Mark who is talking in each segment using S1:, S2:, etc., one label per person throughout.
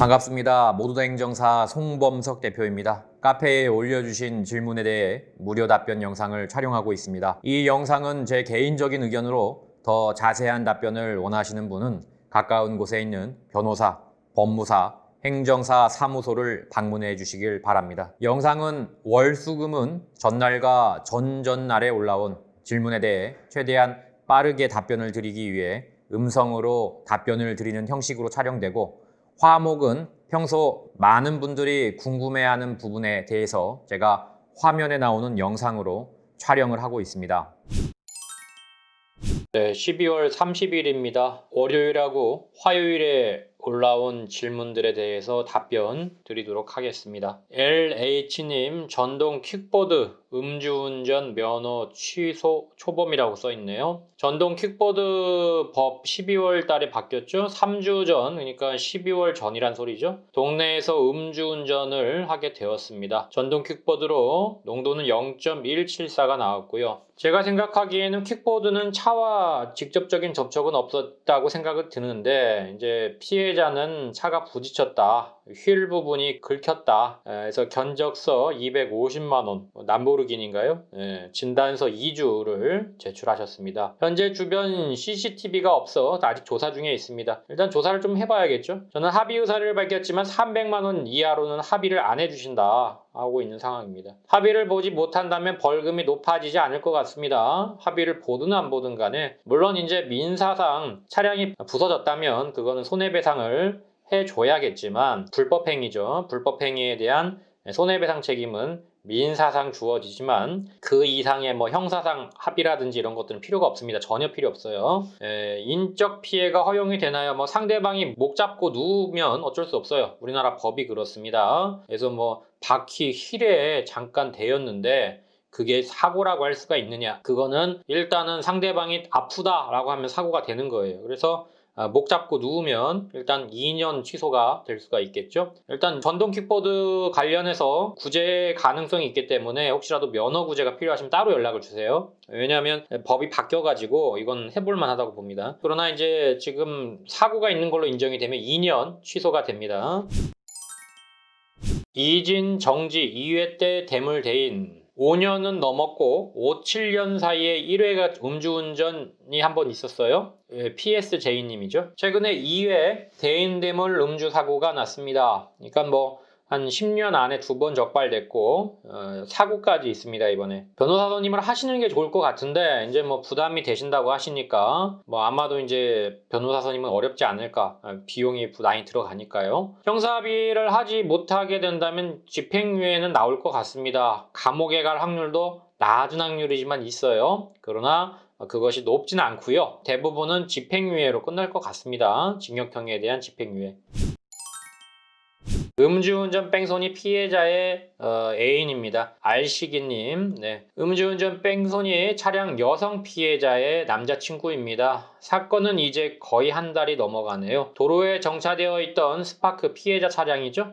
S1: 반갑습니다. 모두다 행정사 송범석 대표입니다. 카페에 올려주신 질문에 대해 무료 답변 영상을 촬영하고 있습니다. 이 영상은 제 개인적인 의견으로 더 자세한 답변을 원하시는 분은 가까운 곳에 있는 변호사, 법무사, 행정사 사무소를 방문해 주시길 바랍니다. 영상은 월수금은 전날과 전전날에 올라온 질문에 대해 최대한 빠르게 답변을 드리기 위해 음성으로 답변을 드리는 형식으로 촬영되고, 화목은 평소 많은 분들이 궁금해하는 부분에 대해서 제가 화면에 나오는 영상으로 촬영을 하고 있습니다. 네, 12월 30일입니다. 월요일하고 화요일에 올라온 질문들에 대해서 답변 드리도록 하겠습니다. LH님, 전동 킥보드 음주운전 면허 취소 초범이라고 써있네요. 전동 킥보드 법 12월 달에 바뀌었죠. 3주 전, 그러니까 12월 전이란 소리죠. 동네에서 음주운전을 하게 되었습니다. 전동 킥보드로 농도는 0.174가 나왔고요. 제가 생각하기에는 킥보드는 차와 직접적인 접촉은 없었다고 생각이 드는데, 이제 피해자는 차가 부딪혔다, 휠 부분이 긁혔다, 그래서 견적서 250만원, 람보르기니인가요? 진단서 2주를 제출하셨습니다. 현재 주변 CCTV가 없어 아직 조사 중에 있습니다. 일단 조사를 좀 해봐야겠죠. 저는 합의 의사를 밝혔지만 300만원 이하로는 합의를 안 해주신다 하고 있는 상황입니다. 합의를 보지 못한다면 벌금이 높아지지 않을 것 같습니다. 합의를 보든 안 보든 간에, 물론 이제 민사상 차량이 부서졌다면 그거는 손해배상을 해줘야겠지만, 불법행위죠. 불법행위에 대한 손해배상 책임은 민사상 주어지지만 그 이상의 형사상 합의라든지 이런 것들은 필요가 없습니다. 전혀 필요 없어요. 인적 피해가 허용이 되나요? 상대방이 목 잡고 누우면 어쩔 수 없어요. 우리나라 법이 그렇습니다. 그래서 바퀴 힐에 잠깐 대였는데 그게 사고라고 할 수가 있느냐? 그거는 일단은 상대방이 아프다라고 하면 사고가 되는 거예요. 그래서 목 잡고 누우면 일단 2년 취소가 될 수가 있겠죠. 일단 전동 킥보드 관련해서 구제 가능성이 있기 때문에 혹시라도 면허 구제가 필요하시면 따로 연락을 주세요. 왜냐하면 법이 바뀌어가지고 이건 해볼만 하다고 봅니다. 그러나 이제 지금 사고가 있는 걸로 인정이 되면 2년 취소가 됩니다. 이진 정지 2회 때 대물대인, 5년은 넘었고 5, 7년 사이에 1회가 음주운전이 한 번 있었어요. PSJ님이죠. 최근에 2회 대인대물 음주 사고가 났습니다. 그러니까 한 10년 안에 2번 적발됐고, 사고까지 있습니다. 이번에 변호사 선임을 하시는 게 좋을 것 같은데, 이제 부담이 되신다고 하시니까 아마도 이제 변호사 선임은 어렵지 않을까, 비용이 많이 들어가니까요. 형사합의를 하지 못하게 된다면 집행유예는 나올 것 같습니다. 감옥에 갈 확률도 낮은 확률이지만 있어요. 그러나 그것이 높지는 않고요. 대부분은 집행유예로 끝날 것 같습니다. 징역형에 대한 집행유예. 음주운전 뺑소니 피해자의 애인입니다. 알시기님. 네. 음주운전 뺑소니 차량 여성 피해자의 남자친구입니다. 사건은 이제 거의 한 달이 넘어가네요. 도로에 정차되어 있던 스파크 피해자 차량이죠.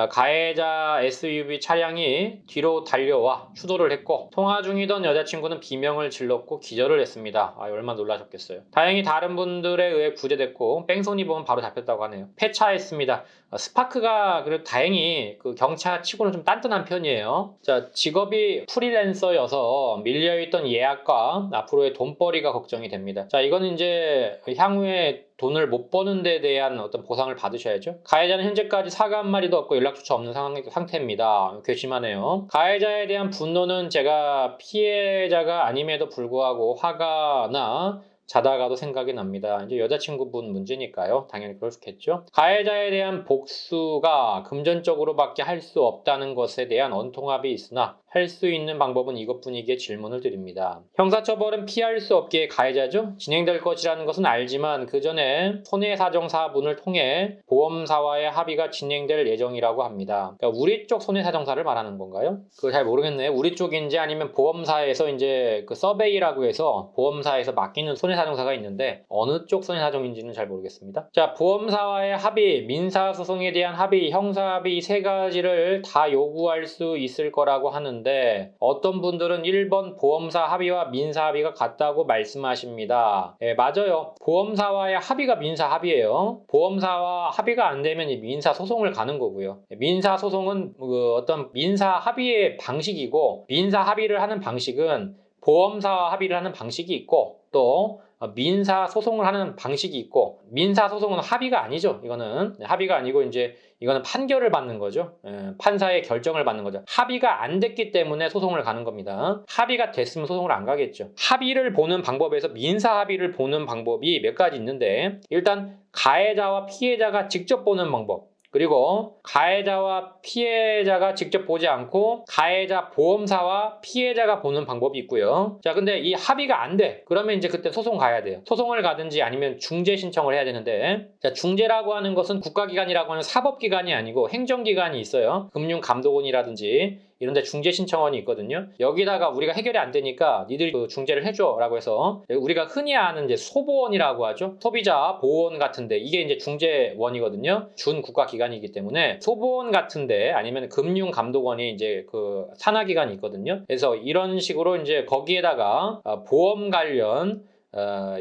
S1: 가해자 SUV 차량이 뒤로 달려와 추돌을 했고, 통화 중이던 여자친구는 비명을 질렀고 기절을 했습니다. 얼마나 놀라셨겠어요. 다행히 다른 분들에 의해 구제됐고 뺑소니 보면 바로 잡혔다고 하네요. 폐차했습니다. 스파크가 그래도 다행히 그 경차 치고는 좀 단단한 편이에요. 자, 직업이 프리랜서여서 밀려있던 예약과 앞으로의 돈벌이가 걱정이 됩니다. 자, 이거는 이제 향후에 돈을 못 버는 데 대한 어떤 보상을 받으셔야죠. 가해자는 현재까지 사과 한 마리도 없고 연락조차 없는 상태입니다. 괘씸하네요. 가해자에 대한 분노는 제가 피해자가 아님에도 불구하고 화가 나 자다가도 생각이 납니다. 이제 여자친구분 문제니까요. 당연히 그렇겠죠. 가해자에 대한 복수가 금전적으로밖에 할 수 없다는 것에 대한 원통합이 있으나 할 수 있는 방법은 이것뿐이기에 질문을 드립니다. 형사처벌은 피할 수 없기에 가해자죠. 진행될 것이라는 것은 알지만 그 전에 손해사정사분을 통해 보험사와의 합의가 진행될 예정이라고 합니다. 그러니까 우리 쪽 손해사정사를 말하는 건가요? 그거 잘 모르겠네요. 우리 쪽인지 아니면 보험사에서 이제 그 서베이라고 해서 보험사에서 맡기는 손해사정사가 있는데 어느 쪽 손해사정인지는 잘 모르겠습니다. 자, 보험사와의 합의, 민사소송에 대한 합의, 형사합의 세 가지를 다 요구할 수 있을 거라고 하는데, 물어보는데 어떤 분들은 1번 보험사 합의와 민사 합의가 같다고 말씀하십니다. 예, 맞아요. 보험사와의 합의가 민사 합의예요. 보험사와 합의가 안 되면 민사 소송을 가는 거고요. 민사 소송은 어떤 민사 합의의 방식이고, 민사 합의를 하는 방식은 보험사와 합의를 하는 방식이 있고, 또 민사 소송을 하는 방식이 있고, 민사 소송은 합의가 아니죠. 이거는 합의가 아니고 이제 이거는 판결을 받는 거죠. 판사의 결정을 받는 거죠. 합의가 안 됐기 때문에 소송을 가는 겁니다. 합의가 됐으면 소송을 안 가겠죠. 합의를 보는 방법에서 민사 합의를 보는 방법이 몇 가지 있는데, 일단 가해자와 피해자가 직접 보는 방법, 그리고 가해자와 피해자가 직접 보지 않고 가해자 보험사와 피해자가 보는 방법이 있고요. 자, 근데 이 합의가 안 돼. 그러면 이제 그때 소송 가야 돼요. 소송을 가든지 아니면 중재 신청을 해야 되는데, 자, 중재라고 하는 것은 국가기관이라고 하는 사법기관이 아니고 행정기관이 있어요. 금융감독원이라든지 이런 데 중재 신청원이 있거든요. 여기다가 우리가 해결이 안 되니까 니들이 그 중재를 해줘 라고 해서, 우리가 흔히 아는 이제 소보원이라고 하죠. 소비자 보호원 같은데, 이게 이제 중재원이거든요. 준 국가기관이기 때문에 소보원 같은데, 아니면 금융감독원이 이제 그 산하기관이 있거든요. 그래서 이런 식으로 이제 거기에다가 보험 관련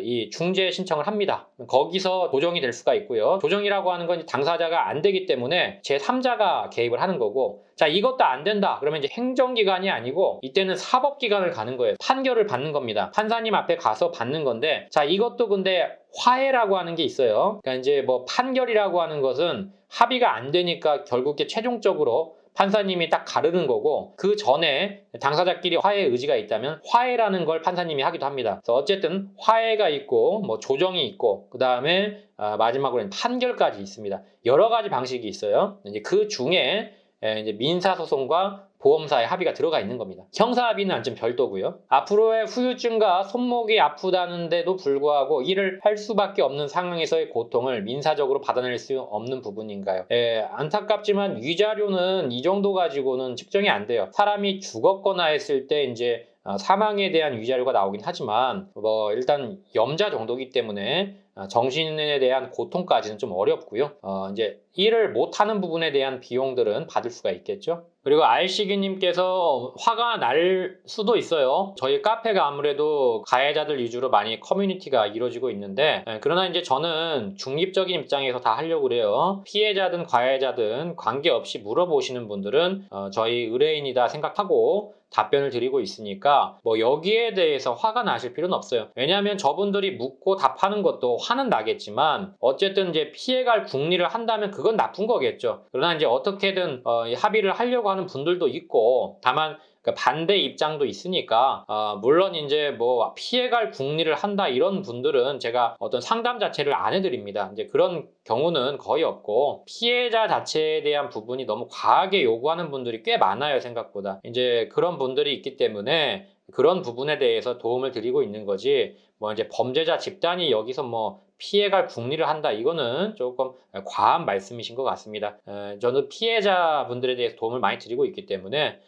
S1: 이 중재 신청을 합니다. 거기서 조정이 될 수가 있고요. 조정이라고 하는 건 당사자가 안 되기 때문에 제3자가 개입을 하는 거고, 자, 이것도 안 된다 그러면 이제 행정기관이 아니고 이때는 사법기관을 가는 거예요. 판결을 받는 겁니다. 판사님 앞에 가서 받는 건데, 자, 이것도 근데 화해라고 하는 게 있어요. 그러니까 이제 뭐 판결이라고 하는 것은 합의가 안 되니까 결국에 최종적으로 판사님이 딱 가르는 거고, 그 전에 당사자끼리 화해의 의지가 있다면 화해라는 걸 판사님이 하기도 합니다. 그래서 어쨌든 화해가 있고 뭐 조정이 있고, 그 다음에 마지막으로는 판결까지 있습니다. 여러 가지 방식이 있어요. 이제 그 중에 이제 민사소송과 보험사의 합의가 들어가 있는 겁니다. 형사합의는 좀 별도고요. 앞으로의 후유증과 손목이 아프다는데도 불구하고 일을 할 수밖에 없는 상황에서의 고통을 민사적으로 받아낼 수 없는 부분인가요? 안타깝지만 위자료는 이 정도 가지고는 측정이 안 돼요. 사람이 죽었거나 했을 때 이제 사망에 대한 위자료가 나오긴 하지만 뭐 일단 염자 정도이기 때문에 정신에 대한 고통까지는 좀 어렵고요. 이제 일을 못하는 부분에 대한 비용들은 받을 수가 있겠죠. 그리고 알시기님께서 화가 날 수도 있어요. 저희 카페가 아무래도 가해자들 위주로 많이 커뮤니티가 이루어지고 있는데, 그러나 이제 저는 중립적인 입장에서 다 하려고 그래요. 피해자든 가해자든 관계없이 물어보시는 분들은 저희 의뢰인이다 생각하고 답변을 드리고 있으니까 뭐 여기에 대해서 화가 나실 필요는 없어요. 왜냐하면 저분들이 묻고 답하는 것도 화는 나겠지만 어쨌든 이제 피해갈 궁리를 한다면 그건 나쁜 거겠죠. 그러나 이제 어떻게든 합의를 하려고 하는 분들도 있고, 다만 반대 입장도 있으니까 물론 이제 뭐 피해갈 궁리를 한다 이런 분들은 제가 어떤 상담 자체를 안 해드립니다. 이제 그런 경우는 거의 없고, 피해자 자체에 대한 부분이 너무 과하게 요구하는 분들이 꽤 많아요. 생각보다 이제 그런 분들이 있기 때문에 그런 부분에 대해서 도움을 드리고 있는 거지, 뭐 이제 범죄자 집단이 여기서 뭐 피해갈 궁리를 한다 이거는 조금 과한 말씀이신 것 같습니다. 저는 피해자분들에 대해서 도움을 많이 드리고 있기 때문에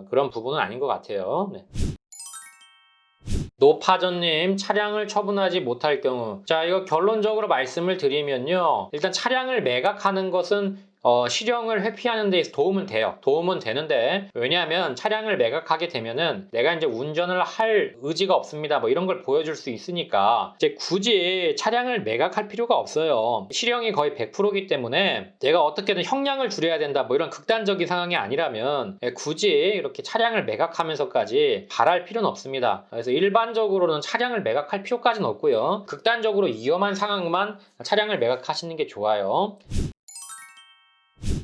S1: 그런 부분은 아닌 것 같아요. 네. 노파전님, 차량을 처분하지 못할 경우. 자, 이거 결론적으로 말씀을 드리면요. 일단 차량을 매각하는 것은 실형을 회피하는 데 도움은 돼요. 도움은 되는데, 왜냐하면 차량을 매각하게 되면은 내가 이제 운전을 할 의지가 없습니다. 뭐 이런 걸 보여줄 수 있으니까 이제 굳이 차량을 매각할 필요가 없어요. 실형이 거의 100%이기 때문에 내가 어떻게든 형량을 줄여야 된다. 뭐 이런 극단적인 상황이 아니라면 굳이 이렇게 차량을 매각하면서까지 바랄 필요는 없습니다. 그래서 일반적으로는 차량을 매각할 필요까지는 없고요. 극단적으로 위험한 상황만 차량을 매각하시는 게 좋아요.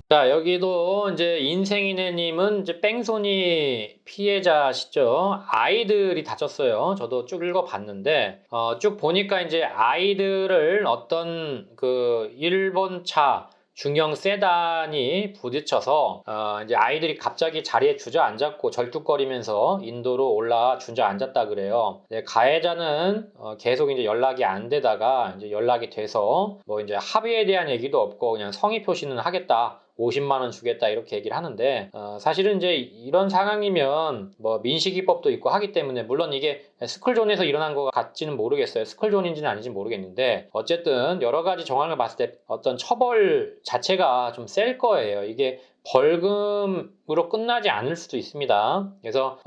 S1: 자, 여기도 이제 인생이네님은 이제 뺑소니 피해자시죠. 아이들이 다쳤어요. 저도 쭉 읽어봤는데, 쭉 보니까 이제 아이들을 어떤 그 일본차 중형 세단이 부딪혀서 이제 아이들이 갑자기 자리에 주저앉았고 절뚝거리면서 인도로 올라 주저앉았다 그래요. 가해자는 계속 이제 연락이 안 되다가 이제 연락이 돼서 뭐 이제 합의에 대한 얘기도 없고 그냥 성의 표시는 하겠다. 50만 원 주겠다 이렇게 얘기를 하는데, 사실은 이제 이런 상황이면 뭐 민식이법도 있고 하기 때문에, 물론 이게 스쿨존에서 일어난 것 같지는 모르겠어요. 스쿨존인지는 아닌지 모르겠는데 어쨌든 여러 가지 정황을 봤을 때 어떤 처벌 자체가 좀 셀 거예요. 이게 벌금으로 끝나지 않을 수도 있습니다. 그래서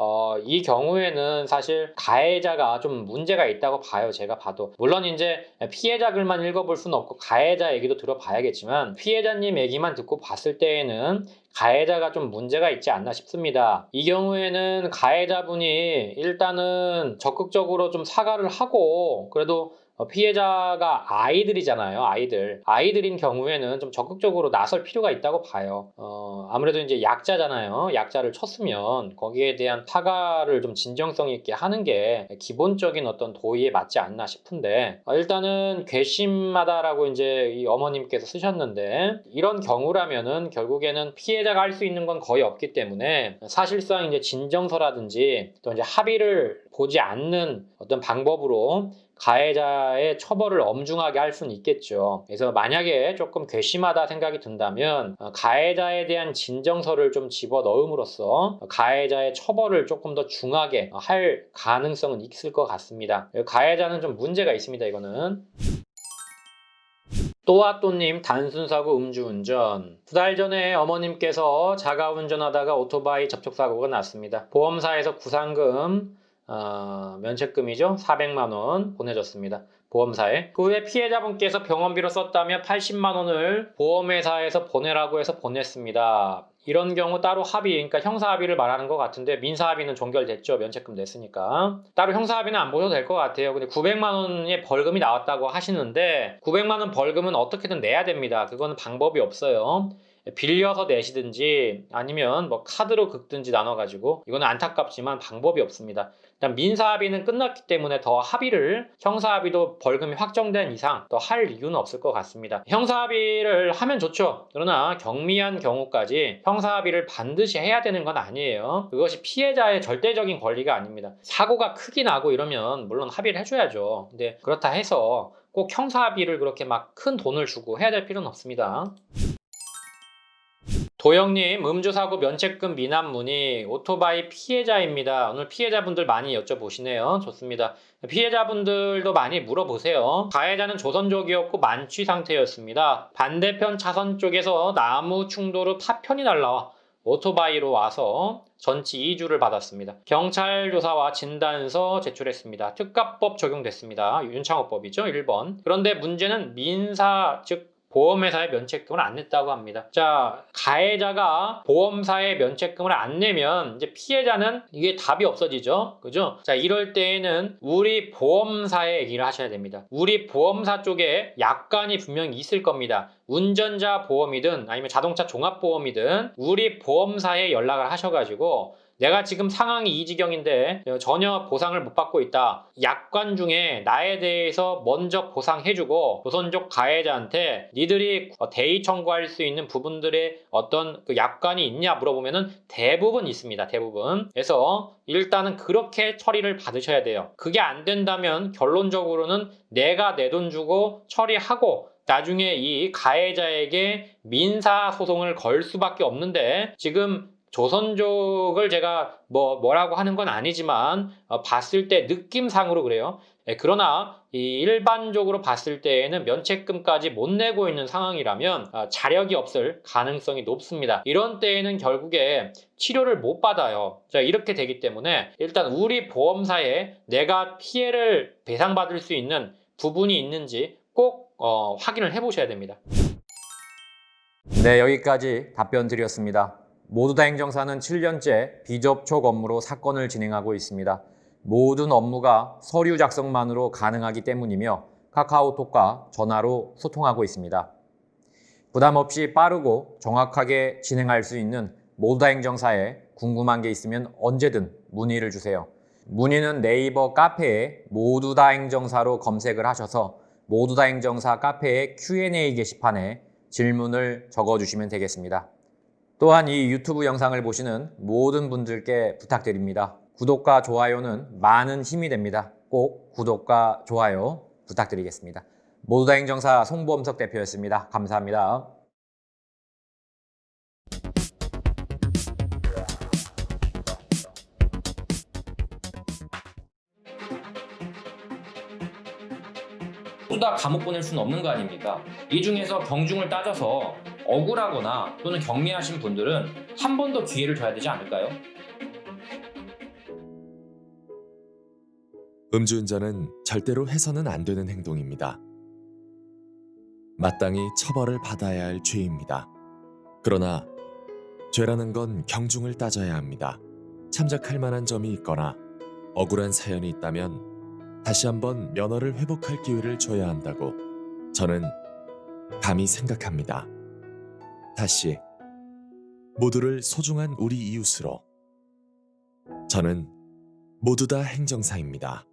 S1: 이 경우에는 사실 가해자가 좀 문제가 있다고 봐요. 제가 봐도. 물론 이제 피해자 글만 읽어볼 수는 없고 가해자 얘기도 들어봐야겠지만 피해자님 얘기만 듣고 봤을 때에는 가해자가 좀 문제가 있지 않나 싶습니다. 이 경우에는 가해자분이 일단은 적극적으로 좀 사과를 하고 그래도 피해자가 아이들이잖아요. 아이들인 경우에는 좀 적극적으로 나설 필요가 있다고 봐요. 아무래도 이제 약자잖아요. 약자를 쳤으면 거기에 대한 사과를 좀 진정성 있게 하는 게 기본적인 어떤 도의에 맞지 않나 싶은데, 일단은 괘씸하다라고 이제 이 어머님께서 쓰셨는데, 이런 경우라면은 결국에는 피해자가 할 수 있는 건 거의 없기 때문에 사실상 이제 진정서라든지 또 이제 합의를 보지 않는 어떤 방법으로 가해자의 처벌을 엄중하게 할 수는 있겠죠. 그래서 만약에 조금 괘씸하다 생각이 든다면 가해자에 대한 진정서를 좀 집어넣음으로써 가해자의 처벌을 조금 더 중하게 할 가능성은 있을 것 같습니다. 가해자는 좀 문제가 있습니다. 이거는. 또아또님 단순사고 음주운전. 2달 전에 어머님께서 자가운전하다가 오토바이 접촉사고가 났습니다. 보험사에서 구상금 면책금이죠. 400만 원 보내줬습니다. 보험사에. 그 후에 피해자분께서 병원비로 썼다며 80만 원을 보험회사에서 보내라고 해서 보냈습니다. 이런 경우 따로 합의, 그러니까 형사합의를 말하는 것 같은데 민사합의는 종결됐죠. 면책금 냈으니까. 따로 형사합의는 안 보셔도 될 것 같아요. 근데 900만 원의 벌금이 나왔다고 하시는데 900만 원 벌금은 어떻게든 내야 됩니다. 그거는 방법이 없어요. 빌려서 내시든지 아니면 뭐 카드로 긁든지 나눠가지고, 이거는 안타깝지만 방법이 없습니다. 일단 민사합의는 끝났기 때문에 더 합의를, 형사합의도 벌금이 확정된 이상 더 할 이유는 없을 것 같습니다. 형사합의를 하면 좋죠. 그러나 경미한 경우까지 형사합의를 반드시 해야 되는 건 아니에요. 그것이 피해자의 절대적인 권리가 아닙니다. 사고가 크게 나고 이러면 물론 합의를 해줘야죠. 근데 그렇다 해서 꼭 형사합의를 그렇게 막 큰 돈을 주고 해야 될 필요는 없습니다. 도영님, 음주사고 면책금 미납 문의. 오토바이 피해자입니다. 오늘 피해자분들 많이 여쭤보시네요. 좋습니다. 피해자분들도 많이 물어보세요. 가해자는 조선족이었고 만취 상태였습니다. 반대편 차선 쪽에서 나무 충돌 후 파편이 날라와 오토바이로 와서 전치 2주를 받았습니다. 경찰 조사와 진단서 제출했습니다. 특가법 적용됐습니다. 윤창호법이죠. 1번. 그런데 문제는 민사, 즉 보험회사에 면책금을 안 냈다고 합니다. 자, 가해자가 보험사에 면책금을 안 내면 이제 피해자는 이게 답이 없어지죠. 그죠? 자, 이럴 때에는 우리 보험사에 얘기를 하셔야 됩니다. 우리 보험사 쪽에 약관이 분명히 있을 겁니다. 운전자 보험이든 아니면 자동차 종합보험이든 우리 보험사에 연락을 하셔가지고 내가 지금 상황이 이 지경인데 전혀 보상을 못 받고 있다. 약관 중에 나에 대해서 먼저 보상해주고 조선족 가해자한테 니들이 대의 청구할 수 있는 부분들의 어떤 그 약관이 있냐 물어보면은 대부분 있습니다. 대부분. 그래서 일단은 그렇게 처리를 받으셔야 돼요. 그게 안 된다면 결론적으로는 내가 내 돈 주고 처리하고 나중에 이 가해자에게 민사소송을 걸 수밖에 없는데, 지금 조선족을 제가 뭐라고 하는 건 아니지만 봤을 때 느낌상으로 그래요. 그러나 이 일반적으로 봤을 때에는 면책금까지 못 내고 있는 상황이라면 자력이 없을 가능성이 높습니다. 이런 때에는 결국에 치료를 못 받아요. 자, 이렇게 되기 때문에 일단 우리 보험사에 내가 피해를 배상받을 수 있는 부분이 있는지 꼭 확인을 해보셔야 됩니다.
S2: 네, 여기까지 답변 드렸습니다. 모두다 행정사는 7년째 비접촉 업무로 사건을 진행하고 있습니다. 모든 업무가 서류 작성만으로 가능하기 때문이며 카카오톡과 전화로 소통하고 있습니다. 부담 없이 빠르고 정확하게 진행할 수 있는 모두다 행정사에 궁금한 게 있으면 언제든 문의를 주세요. 문의는 네이버 카페에 모두다 행정사로 검색을 하셔서 모두다 행정사 카페의 Q&A 게시판에 질문을 적어주시면 되겠습니다. 또한 이 유튜브 영상을 보시는 모든 분들께 부탁드립니다. 구독과 좋아요는 많은 힘이 됩니다. 꼭 구독과 좋아요 부탁드리겠습니다. 모두다 행정사 송보험석 대표였습니다. 감사합니다.
S1: 모두 다 감옥 보낼 수는 없는 거 아닙니까? 이 중에서 경중을 따져서
S2: 억울하거나 또는 경미하신 분들은 한 번 더 기회를 줘야 되지 않을까요?
S3: 음주운전은 절대로 해서는 안 되는 행동입니다. 마땅히 처벌을 받아야 할 죄입니다. 그러나 죄라는 건 경중을 따져야 합니다. 참작할 만한 점이 있거나 억울한 사연이 있다면 다시 한번 면허를 회복할 기회를 줘야 한다고 저는 감히 생각합니다. 다시 모두를 소중한 우리 이웃으로 저는 모두 다 행정사입니다.